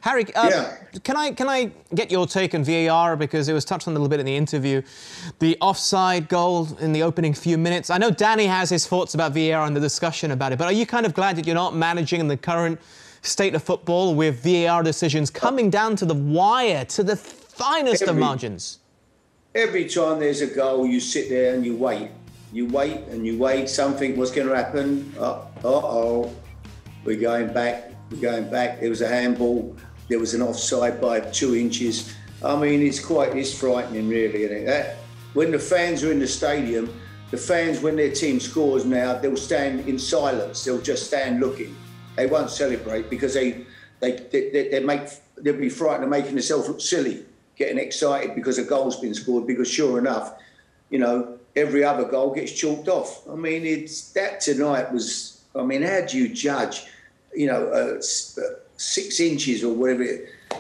Harry, can I get your take on VAR, because it was touched on a little bit in the interview, the offside goal in the opening few minutes. I know Danny has his thoughts about VAR and the discussion about it, but are you kind of glad that you're not managing in the current state of football with VAR decisions coming down to the wire, to the finest of margins? Every time there's a goal, you sit there and you wait. You wait and you wait. Something was going to happen. Uh-oh, we're going back. We're going back. There was a handball. There was an offside by 2 inches. I mean, it's frightening, really, isn't it? When the fans are in the stadium, the fans, when their team scores now, they'll stand in silence. They'll just stand looking. They won't celebrate because they'll be frightened of making themselves look silly, getting excited because a goal's been scored. Because sure enough, you know, every other goal gets chalked off. I mean, that tonight was. I mean, how do you judge? You know, 6 inches or whatever.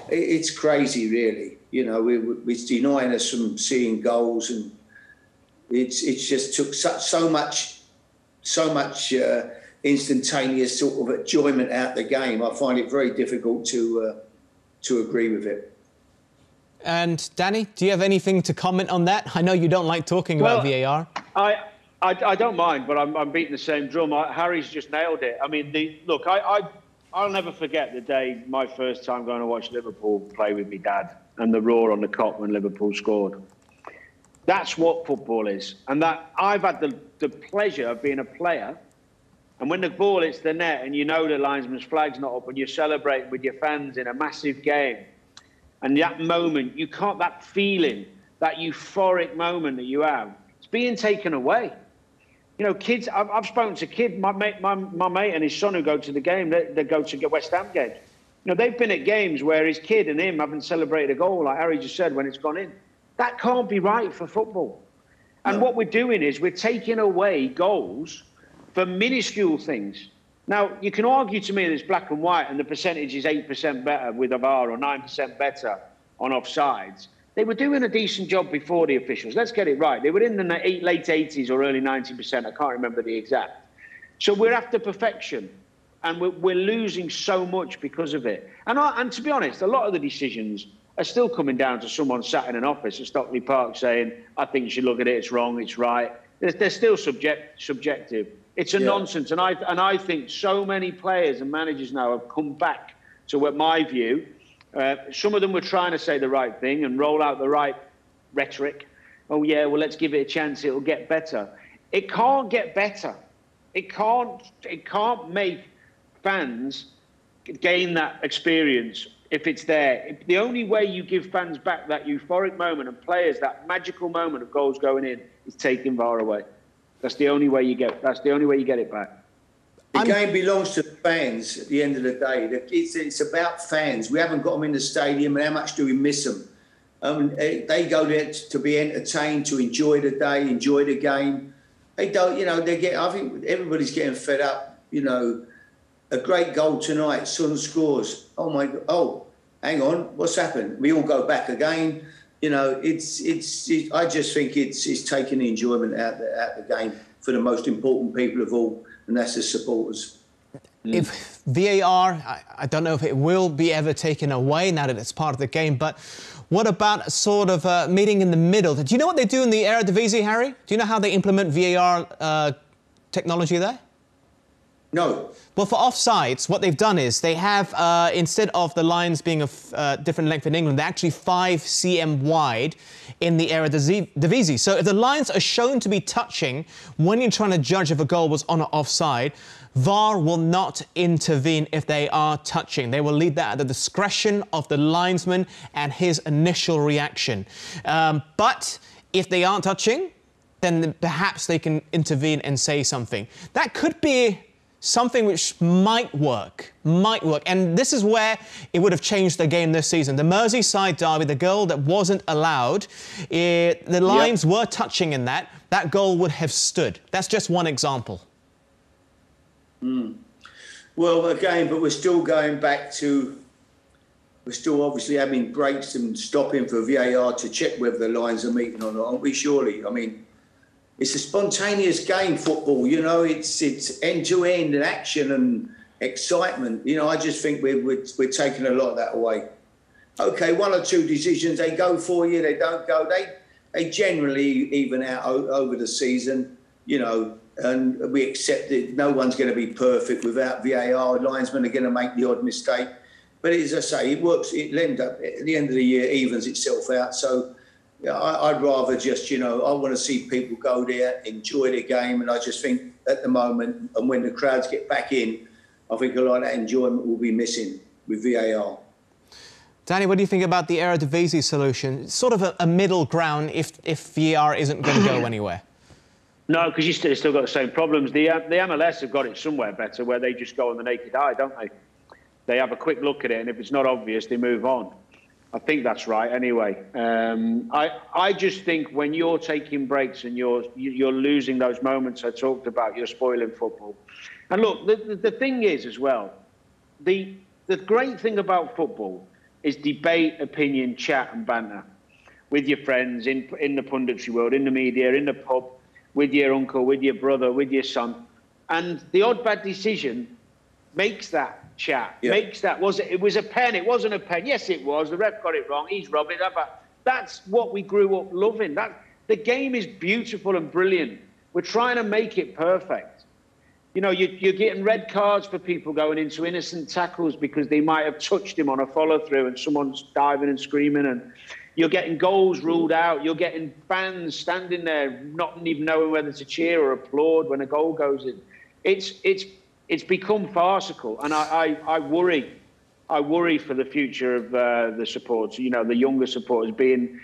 It's crazy, really. You know, it's denying us from seeing goals, and it's just took so much instantaneous sort of enjoyment out the game. I find it very difficult to agree with it. And Danny, do you have anything to comment on that? I know you don't like talking about VAR. I don't mind, but I'm beating the same drum. Harry's just nailed it. I mean, look, I'll never forget the day, my first time going to watch Liverpool play with my dad, and the roar on the Kop when Liverpool scored. That's what football is. And that I've had the pleasure of being a player, and when the ball hits the net and you know the linesman's flag's not up and you're celebrating with your fans in a massive game, and that moment, that feeling, that euphoric moment that you have, it's being taken away. You know, kids, I've spoken to kids, my mate and his son who go to the game, they go to West Ham games. You know, they've been at games where his kid and him haven't celebrated a goal, like Harry just said, when it's gone in. That can't be right for football. And what we're doing is we're taking away goals for minuscule things. Now, you can argue to me that it's black and white and the percentage is 8% better with a VAR or 9% better on offsides. They were doing a decent job before the officials. Let's get it right. They were in the late 80s or early 90%. I can't remember the exact. So we're after perfection, and we're losing so much because of it. And to be honest, a lot of the decisions are still coming down to someone sat in an office at Stockley Park saying, I think you should look at it, it's wrong, it's right. They're still subjective. It's a nonsense. And I think so many players and managers now have come back to what my view. Some of them were trying to say the right thing and roll out the right rhetoric. Oh, yeah, well, let's give it a chance. It'll get better. It can't get better. It can't make fans gain that experience if it's there. The only way you give fans back that euphoric moment and players that magical moment of goals going in is taking VAR away. That's the only way you get it back. The game belongs to the fans at the end of the day. It's about fans. We haven't got them in the stadium, and how much do we miss them? They go there to be entertained, to enjoy the day, enjoy the game. They don't, you know, I think everybody's getting fed up. You know, a great goal tonight, Son scores. Oh, my God. Oh, hang on, what's happened? We all go back again. You know, I just think it's taking the enjoyment out the game for the most important people of all, and that's the supporters. If VAR, I don't know if it will be ever taken away now that it's part of the game, but what about a sort of meeting in the middle? Do you know what they do in the Eredivisie, Harry? Do you know how they implement VAR technology there? No. Well, for offsides, what they've done is they have, instead of the lines being of different length in England, they're actually 5 cm wide in the Eredivisie. So if the lines are shown to be touching when you're trying to judge if a goal was on or offside, VAR will not intervene if they are touching. They will leave that at the discretion of the linesman and his initial reaction. But if they aren't touching, then perhaps they can intervene and say something. That could be something which might work. And this is where it would have changed the game this season. The Merseyside derby, the goal that wasn't allowed, the lines were touching in that goal would have stood. That's just one example. Well, again, but we're still going back to, we're still obviously having breaks and stopping for VAR to check whether the lines are meeting or not, aren't we, surely? I mean, it's a spontaneous game, football, you know, it's end-to-end and action, and excitement. You know, I just think we're taking a lot of that away. Okay, 1 or 2 decisions, they go for you, they don't go. They generally even out over the season, you know, and we accept that no one's going to be perfect without VAR. Linesmen are going to make the odd mistake. But as I say, it works. It ends up, at the end of the year, evens itself out. So yeah, I'd rather just, you know, I want to see people go there, enjoy the game. And I just think at the moment, and when the crowds get back in, I think a lot of that enjoyment will be missing with VAR. Danny, what do you think about the Eredivisie solution? It's sort of a middle ground if VAR isn't going to go anywhere. No, because you still got the same problems. The MLS have got it somewhere better, where they just go on the naked eye, don't they? They have a quick look at it, and if it's not obvious, they move on. I think that's right. Anyway, I just think when you're taking breaks and you're losing those moments I talked about, you're spoiling football. And look, the thing is as well, the great thing about football is debate, opinion, chat and banter with your friends in the punditry world, in the media, in the pub, with your uncle, with your brother, with your son. And the odd bad decision makes that chat, makes that, it was a pen, it wasn't a pen. Yes, it was. The ref got it wrong. He's robbing it. That's what we grew up loving. The game is beautiful and brilliant. We're trying to make it perfect. You know, you're getting red cards for people going into innocent tackles because they might have touched him on a follow-through and someone's diving and screaming, and you're getting goals ruled out. You're getting fans standing there not even knowing whether to cheer or applaud when a goal goes in. It's become farcical, and I worry for the future of the supporters, you know, the younger supporters being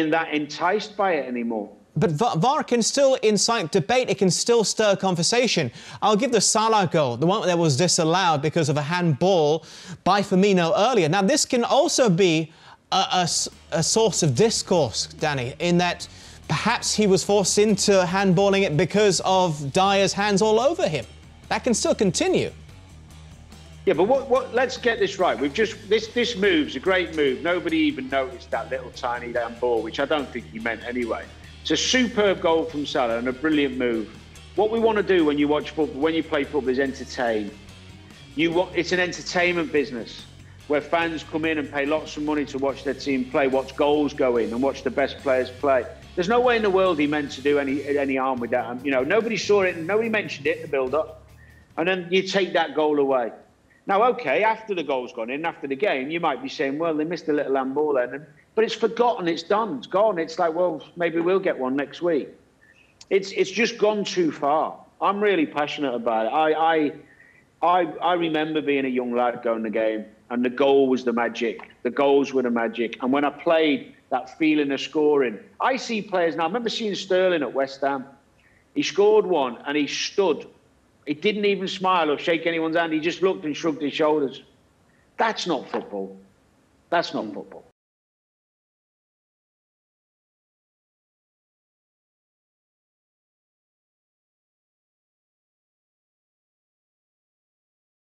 that enticed by it anymore. But VAR can still incite debate. It can still stir conversation. I'll give the Salah goal, the one that was disallowed because of a handball by Firmino earlier. Now, this can also be a source of discourse, Danny, in that perhaps he was forced into handballing it because of Dyer's hands all over him. That can still continue. Yeah, but let's get this right. This move's a great move. Nobody even noticed that little tiny damn ball, which I don't think he meant anyway. It's a superb goal from Salah and a brilliant move. What we want to do when you watch football, when you play football, is entertain. It's an entertainment business where fans come in and pay lots of money to watch their team play, watch goals go in and watch the best players play. There's no way in the world he meant to do any harm with that. You know, nobody saw it and nobody mentioned it in the build-up. And then you take that goal away. Now, OK, after the goal's gone in, after the game, you might be saying, well, they missed a little handball then. But it's forgotten, it's done, it's gone. It's like, well, maybe we'll get one next week. It's just gone too far. I'm really passionate about it. I remember being a young lad going to the game, and the goal was the magic. The goals were the magic. And when I played, that feeling of scoring. I see players now. I remember seeing Sterling at West Ham. He scored one, and he stood. He didn't even smile or shake anyone's hand. He just looked and shrugged his shoulders. That's not football. That's not football.